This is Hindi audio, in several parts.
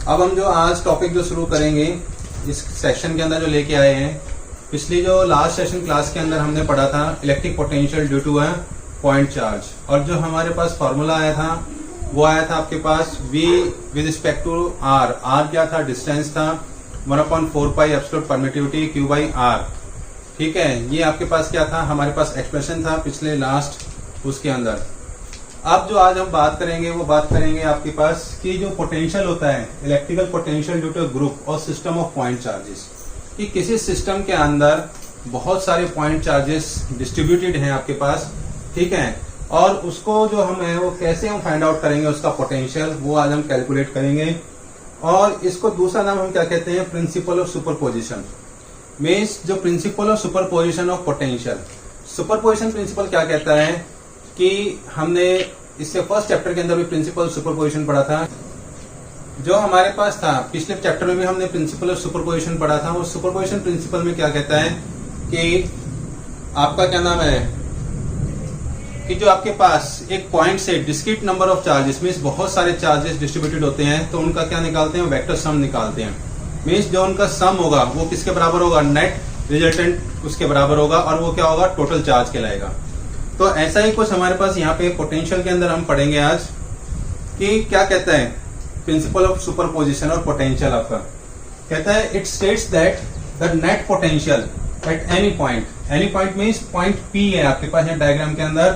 अब हम जो आज टॉपिक जो शुरू करेंगे इस सेशन के अंदर जो लेके आए हैं, पिछली जो लास्ट सेशन क्लास के अंदर हमने पढ़ा था electric potential due to a point charge, और जो हमारे पास फॉर्मूला आया था वो आया था आपके पास V with respect to R। R क्या था? डिस्टेंस था 1/4 pi absolute permittivity Q by R। ठीक है, ये आपके पास क्या था? हमारे पास एक्सप्रेशन था पिछले लास्ट उसके अंदर। अब जो आज हम बात करेंगे वो बात करेंगे आपके पास कि जो पोटेंशियल होता है electrical potential due to group और सिस्टम ऑफ पॉइंट चार्जेस, कि किसी सिस्टम के अंदर बहुत सारे पॉइंट चार्जेस डिस्ट्रीब्यूटेड हैं आपके पास। ठीक है, और उसको जो हम है वो कैसे हम फाइंड आउट करेंगे उसका पोटेंशियल, वो आज हम कैलकुलेट करेंगे। और इसको दूसरा नाम हम क्या कहते हैं? Principal of superposition. मीन्स जो principal of superposition of potential, superposition principle क्या कहता है कि हमने इससे फर्स्ट चैप्टर के अंदर भी प्रिंसिपल सुपरपोजिशन पढ़ा था। जो हमारे पास था पिछले चैप्टर में भी हमने प्रिंसिपल ऑफ सुपरपोजिशन पढ़ा था। उस सुपरपोजिशन प्रिंसिपल में क्या कहता है कि आपका क्या नाम है कि जो आपके पास एक पॉइंट से discrete number of charges, means बहुत सारे चार्जेस डिस्ट्रीब्यूटेड होते हैं, तो उनका क्या निकालते हैं? वेक्टर सम निकालते हैं। मीन्स जो उनका सम होगा वो किसके बराबर होगा? नेट रिजल्टेंट उसके बराबर होगा, और वो क्या होगा? टोटल चार्ज कहलाएगा। तो ऐसा ही कुछ हमारे पास यहाँ पे पोटेंशियल के अंदर हम पढ़ेंगे आज कि क्या कहता है प्रिंसिपल ऑफ सुपरपोजिशन और पोटेंशियल आपका कहता है it states that the net potential at any point means point P है आपके पास यहाँ डायग्राम के अंदर,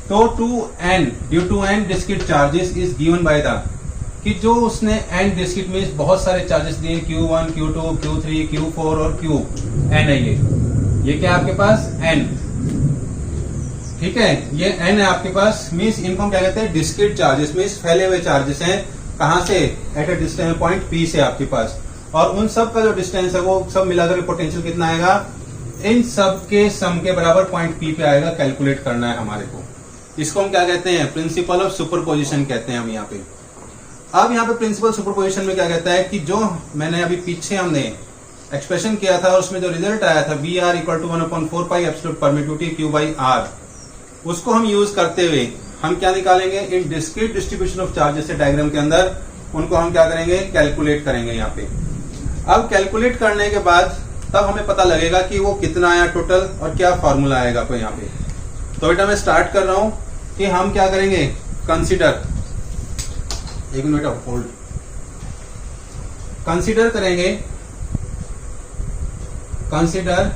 तो to n due to n discrete charges is given by the, कि जो उसने n डिस्क्रीट मीन्स बहुत सारे चार्जेस दिए Q1 Q2 Q3 Q4 और Qn है। ये क्या है आपके पास? n। ठीक है, ये n है आपके पास। मीन्स इनको हम क्या कहते हैं? डिस्क्रीट चार्जेस, मीन्स फैले हुए चार्जेस हैं। कहां से? At a distance point P से आपके पास। और उन सब का जो डिस्टेंस है वो सब मिलाकर पोटेंशियल कितना आएगा? इन सब के सम के बराबर पॉइंट P पे आएगा। कैलकुलेट करना है हमारे को। इसको हम क्या कहते हैं? प्रिंसिपल ऑफ सुपरपोजिशन कहते हैं हम यहाँ पे। अब यहाँ पे प्रिंसिपल सुपरपोजिशन में क्या कहता है कि जो मैंने अभी पीछे हमने एक्सप्रेशन किया था और उसमें जो रिजल्ट आया था VR equal to 1/4 pi absolute permittivity Q by R, उसको हम यूज करते हुए हम क्या निकालेंगे? In discrete distribution of charges से डायग्राम के अंदर उनको हम क्या करेंगे? कैलकुलेट करेंगे यहाँ पे। अब कैलकुलेट करने के बाद तब हमें पता लगेगा कि वो कितना आया टोटल और क्या फॉर्मूला आएगा कोई यहाँ पे। तो बेटा मैं स्टार्ट कर रहा हूं कि हम क्या करेंगे? कंसीडर, एक मिनट होल्ड, कंसीडर करेंगे, consider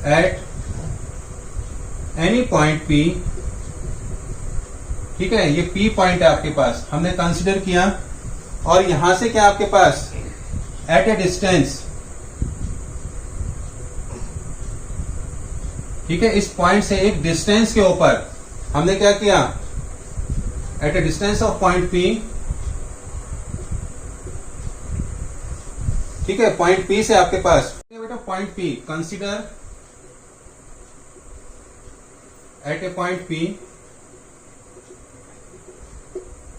eight any point P। ठीक है, ये P पॉइंट है आपके पास, हमने कंसीडर किया, और यहां से क्या आपके पास? एट ए डिस्टेंस, ठीक है, इस पॉइंट से एक डिस्टेंस के ऊपर हमने क्या किया? At a distance of point P। ठीक है, पॉइंट P से आपके पास बेटा point P, consider at a point P।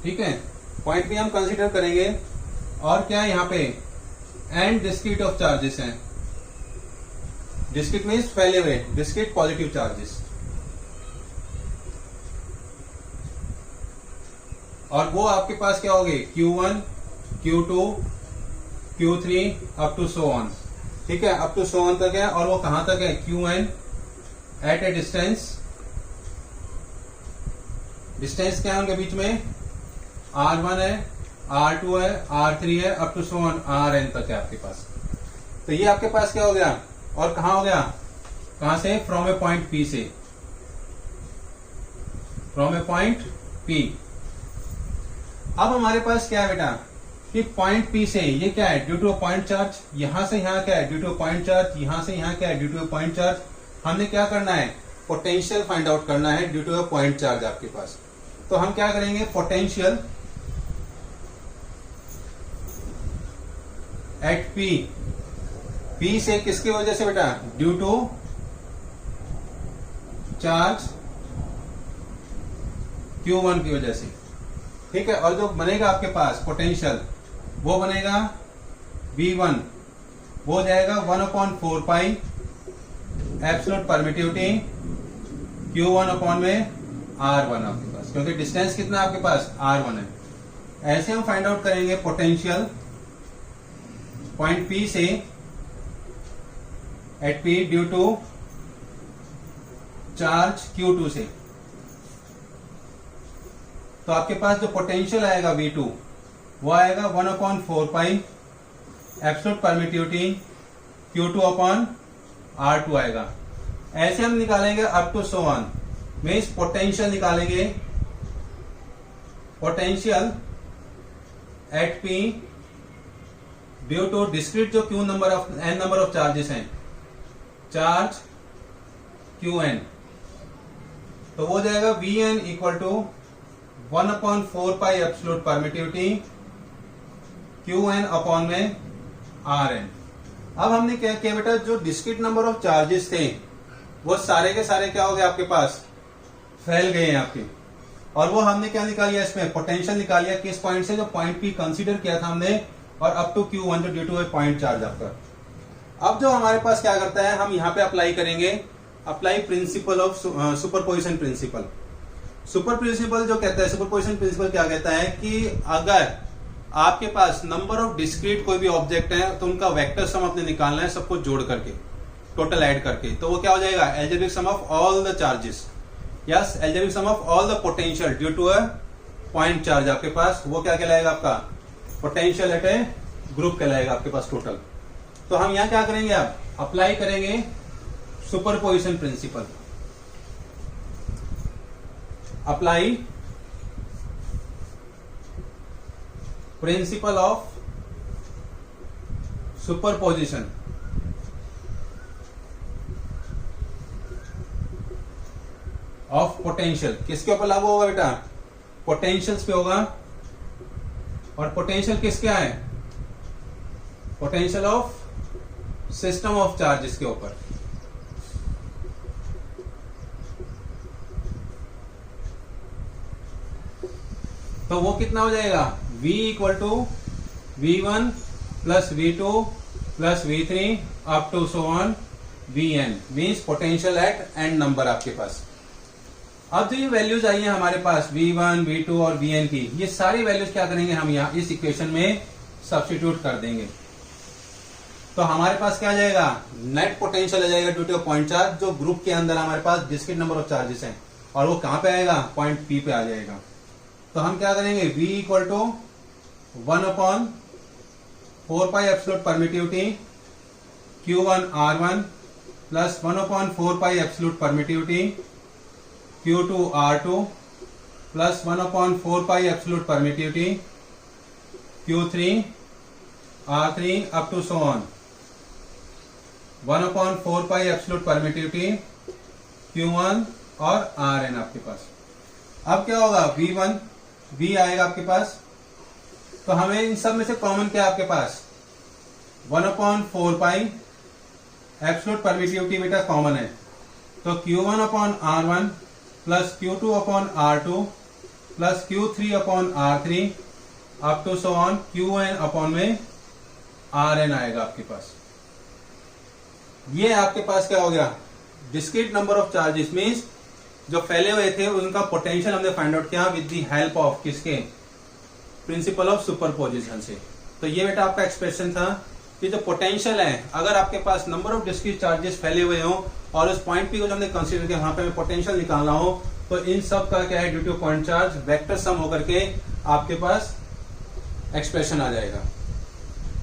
ठीक है, पॉइंट P हम कंसीडर करेंगे, और क्या यहां पे n डिस्क्रीट ऑफ चार्जेस हैं। डिस्क्रीट मीन्स फैले हुए, डिस्क्रीट पॉजिटिव चार्जेस, और वो आपके पास क्या होंगे? Q1 Q2 Q3 up to so on. ठीक है, अप टू सो ऑन तक है, और वो कहां तक है? Qn at a distance, distance क्या है उनके बीच में? R1 है, R2 है, R3 है, up to so on Rn तक है आपके पास। तो ये आपके पास क्या हो गया? और कहां हो गया? कहां से? फ्रॉम ए पॉइंट P से, फ्रॉम ए पॉइंट P। अब हमारे पास क्या है बेटा कि पॉइंट P से ये क्या है? Due to a point charge. यहां से यहां क्या है? Due to a point charge. यहां से यहां क्या है? Due to a point charge. हमने क्या करना है? पोटेंशियल फाइंड आउट करना है due to a point charge आपके पास। तो हम क्या करेंगे? पोटेंशियल एट P से किसकी वजह से बेटा? ड्यू टू चार्ज Q1 की वजह से। ठीक है, और जो बनेगा आपके पास पोटेंशियल वो बनेगा V1, वो जाएगा 1/4 pi absolute permittivity Q1 upon में R1 आपके पास, क्योंकि डिस्टेंस कितना आपके पास? R1 है। ऐसे हम फाइंड आउट करेंगे पोटेंशियल पॉइंट P से at P due to charge Q2 से। तो आपके पास जो पोटेंशियल आएगा V2 वो आएगा 1/4 pi absolute permittivity Q2 upon R2 आएगा। ऐसे हम निकालेंगे up to so on, means potential निकालेंगे, potential at P due to discrete जो Q number of n number of charges हैं, चार्ज Qn, तो वो जाएगा Vn equal to 1/4 pi absolute permittivity Qn upon में Rn। अब हमने क्या किया बेटा, जो डिस्क्रीट नंबर ऑफ चार्जेस थे वो सारे के सारे क्या हो गए आपके पास, फैल गए हैं आपके, और वो हमने क्या निकाल लिया, इसमें पोटेंशियल निकाल लिया किस पॉइंट से, जो पॉइंट P कंसीडर किया था हमने, और अप टू Q1 जो ड्यू टू पॉइंट चार्ज आपका। अब जो हमारे पास क्या करता है, हम यहाँ पे अप्लाई करेंगे, apply principle of superposition principle. Super principle जो कहता है, सुपरपोजिशन प्रिंसिपल क्या कहता है कि अगर आपके पास नंबर ऑफ डिस्क्रीट कोई भी ऑब्जेक्ट है तो उनका वेक्टर सम अपने निकालना है, सबको जोड़ करके, टोटल ऐड करके, तो वो क्या हो जाएगा, algebraic sum of all the charges, yes algebraic sum of all the potential due to a point charge आपके पास, वो क्या कहलाएगा आपका, पोटेंशियल एट ए ग्रुप कहलाएगा आपके पास टोटल। तो हम यहां क्या करेंगे, आप अप्लाई करेंगे superposition principle, apply principle of superposition of potential. किसके ऊपर लागू होगा बेटा, पोटेंशियल्स पे होगा, और पोटेंशियल किसके है, potential of system of charges के ऊपर। तो वो कितना हो जाएगा, V equal to V1 plus V2 plus V3 up to so on Vn, means potential at an number आपके पास। अब जो ये वैल्यूज आई हैं हमारे पास V1, V2 और Vn की, ये सारी वैल्यूज क्या करेंगे, हम यहाँ इस इक्वेशन में सब्स्टिट्यूट कर देंगे। तो हमारे पास क्या आ जाएगा, नेट पोटेंशियल आ जाएगा ड्यू टू पॉइंट चार्ज, जो ग्रुप के अंदर हमारे पास डिस्क्रीट नंबर ऑफ चार्जेस हैं, और वो कहां पे आएगा, पॉइंट P पे आ जाएगा। तो हम क्या करेंगे, V equal to 1/4 pi absolute permittivity Q1 R1 plus 1/4 pi absolute permittivity Q2 R2 plus 1/4 pi absolute permittivity Q3 R3 up to so on 1/4 pi absolute permittivity Q1 और Rn आपके पास। अब क्या होगा, V1 V आएगा आपके पास, तो हमें इन सब में से कॉमन क्या है आपके पास, 1/4 पाई एब्सोल्यूट परमिटिविटी बेटा कॉमन है, तो Q1 upon R1 plus Q2 upon R2 plus Q3 upon R3 up to so on Qn upon में Rn आएगा आपके पास। ये आपके पास क्या हो गया, discrete number of charges, means जो फैले हुए थे उनका पोटेंशियल हमने फाइंड आउट किया विद द हेल्प ऑफ किसके, प्रिंसिपल ऑफ सुपरपोजिशन से। तो ये बेटा आपका एक्सप्रेशन था कि जो पोटेंशियल है, अगर आपके पास नंबर ऑफ डिस्क्रीट चार्जेस फैले हुए हो और उस पॉइंट P को जो हमने कंसीडर किया वहां पे हमें पोटेंशियल निकालना हो, तो इन सब का क्या है, due two point charge vector sum होकर के आपके पास एक्सप्रेशन आ जाएगा।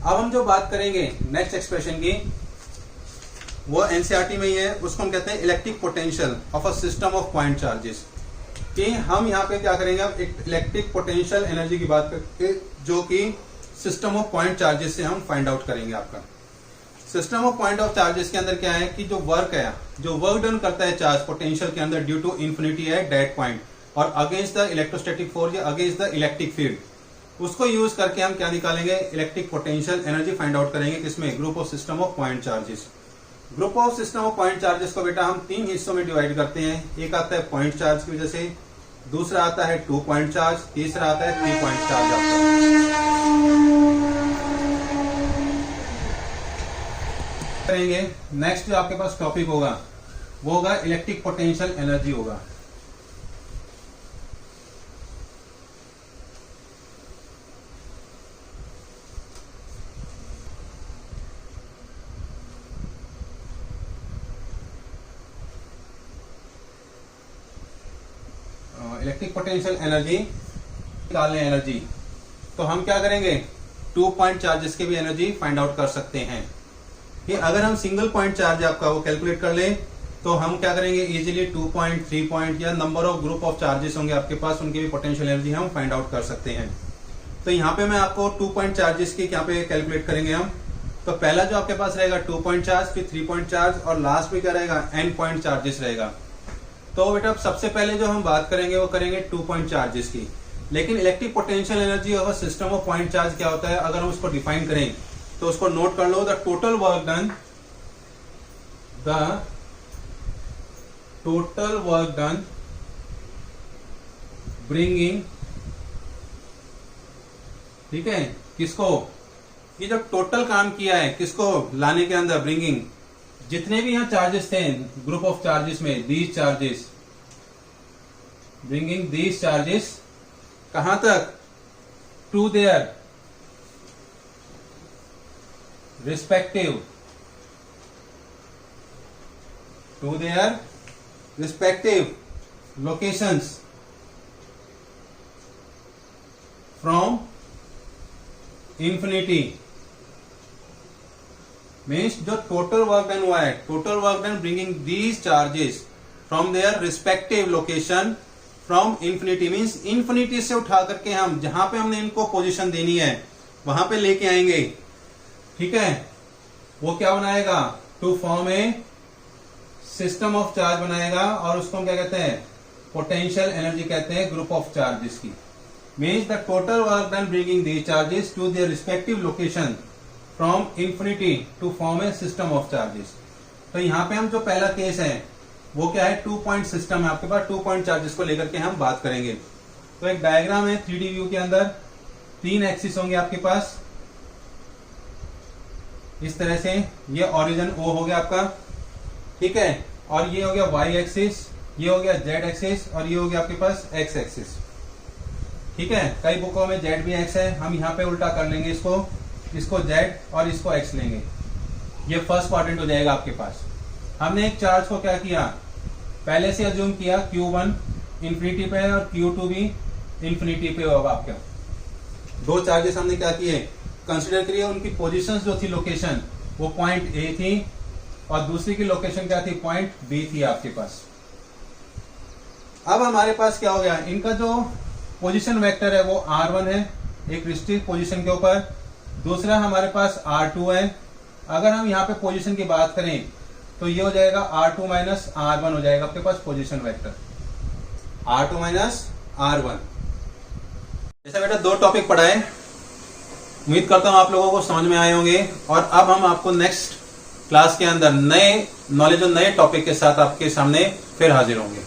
अब हम जो बात करेंगे नेक्स्ट एक्सप्रेशन की, वो एनसीईआरटी में ही है, उसको हम कहते हैं electric potential of a system of point charges. कि हम यहाँ पे क्या करेंगे, अब एक इलेक्ट्रिक पोटेंशियल एनर्जी की बात करके, जो कि सिस्टम ऑफ पॉइंट चार्जेस से हम फाइंड आउट करेंगे। आपका system of point of charges के अंदर क्या है कि जो वर्क है, जो वर्क डन करता है चार्ज पोटेंशियल के अंदर ड्यू टू इन्फिनिटी है डेट पॉइंट, और अगेंस्ट द इलेक्ट्रोस्टैटिक फोर्स या अगेंस्ट द इलेक्ट्रिक फील्ड, उसको यूज करके हम क्या निकालेंगे, electric potential energy find out करेंगे। किसमें, group of system of point charges. Group of system of point charges को बेटा हम तीन हिस्सों में डिवाइड करते हैं। एक आता है पॉइंट चार्ज की वजह से, दूसरा आता है 2 पॉइंट चार्ज, तीसरा आता है 3 पॉइंट चार्ज। आपका करेंगे नेक्स्ट जो आपके पास टॉपिक होगा वो होगा इलेक्ट्रिक पोटेंशियल एनर्जी। होगा। इलेक्ट्रिक पोटेंशियल एनर्जी निकालने एनर्जी, तो हम क्या करेंगे 2 पॉइंट चार्जेस की भी एनर्जी फाइंड आउट कर सकते हैं। कि अगर हम सिंगल पॉइंट चार्ज आपका वो कैलकुलेट कर ले तो हम क्या करेंगे इजीली 2 पॉइंट 3 पॉइंट या number of group of charges होंगे आपके पास, उनकी भी पोटेंशियल एनर्जी हम फाइंड आउट कर सकते हैं। तो यहाँ पे मैं आपको 2 पॉइंट चार्जेस की यहाँ पे कैलकुलेट करेंगे हम। तो पहला जो आपके पास रहेगा 2 पॉइंट चार्ज, फिर 3 पॉइंट चार्ज और लास्ट में क्या रहेगा n पॉइंट चार्जेस रहेगा। तो बेटा सबसे पहले जो हम बात करेंगे वो करेंगे 2 पॉइंट चार्जेस की। लेकिन electric potential energy of system of point charge क्या होता है, अगर हम उसको डिफाइन करें तो उसको नोट कर लो, the total work done bringing, ठीक है, किसको, ये जो टोटल काम किया है किसको लाने के अंदर, ब्रिंगिंग, जितने भी यहाँ चार्जेस थे ग्रुप ऑफ चार्जेस में, these charges, bringing these charges कहां तक, to their respective locations from infinity. Means जो टोटल वर्क डन हुआ है, total work done bringing these charges from their respective location from infinity, means infinity से उठा करके हम जहां पे हमने इनको पोजीशन देनी है वहां पे लेके आएंगे, ठीक है। वो क्या बनाएगा, to form a system of charge बनाएगा और उसको हम क्या कहते हैं, पोटेंशियल एनर्जी कहते हैं ग्रुप ऑफ चार्जेस की। Means the total work done bringing these charges to their respective location from infinity to form a system of charges. तो यहाँ पे हम जो पहला केस है वो क्या है, 2 पॉइंट सिस्टम है आपके पास, 2 पॉइंट चार्जेस को लेकर के हम बात करेंगे। तो एक डायग्राम है 3D व्यू के अंदर, 3 एक्सिस होंगे आपके पास इस तरह से। ये ओरिजिन O हो गया आपका, ठीक है, और ये हो गया Y एक्सिस, ये हो गया Z एक्सिस और ये हो गया आपके पास X एक्सिस, ठीक है। कई बुकों में Z भी X है, हम यहाँ पे उल्टा कर लेंगे इसको Z और इसको X लेंगे। ये फर्स्ट क्वाड्रेंट हो जाएगा आपके पास। हमने एक चार्ज को क्या किया, पहले से अज्यूम किया Q1 इंफिनिटी पे है और Q2 भी इंफिनिटी पे होगा आपका। 2 चार्जेस हमने क्या किए, कंसिडर करिए, उनकी पोजीशंस जो थी लोकेशन वो पॉइंट A थी और दूसरी की लोकेशन क्या थी, पॉइंट B थी आपके पास। अब हमारे पास क्या हो गया, इनका जो पोजीशन वेक्टर है वो R1 है एक रिस्ट्रिक्ट पोजीशन के ऊपर, दूसरा हमारे पास R2 है। अगर हम यहाँ पे पोजीशन की बात करें तो ये हो जाएगा R2 माइनस R1 हो जाएगा आपके पास position vector, R2 minus R1। जैसा बेटा 2 टॉपिक पढ़ाए, उम्मीद करता हूं आप लोगों को समझ में आए होंगे। और अब हम आपको नेक्स्ट क्लास के अंदर नए नॉलेज और नए टॉपिक के साथ आपके सामने फिर हाजिर होंगे।